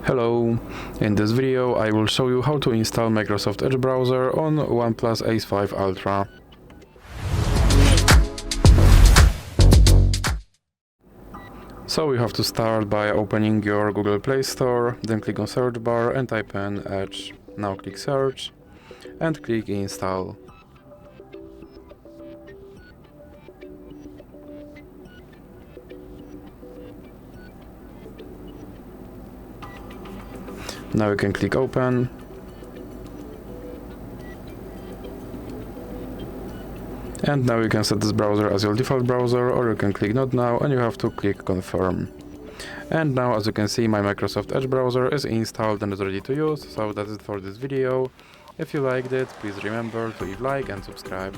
Hello! In this video I will show you how to install Microsoft Edge browser on OnePlus Ace 5 Ultra. So you have to start by opening your Google Play Store, then click on search bar and type in Edge. Now click search and click install. Now you can click open. And now you can set this browser as your default browser, or you can click not now and you have to click confirm. And now, as you can see, my Microsoft Edge browser is installed and is ready to use. So that's it for this video. If you liked it, please remember to leave like and subscribe.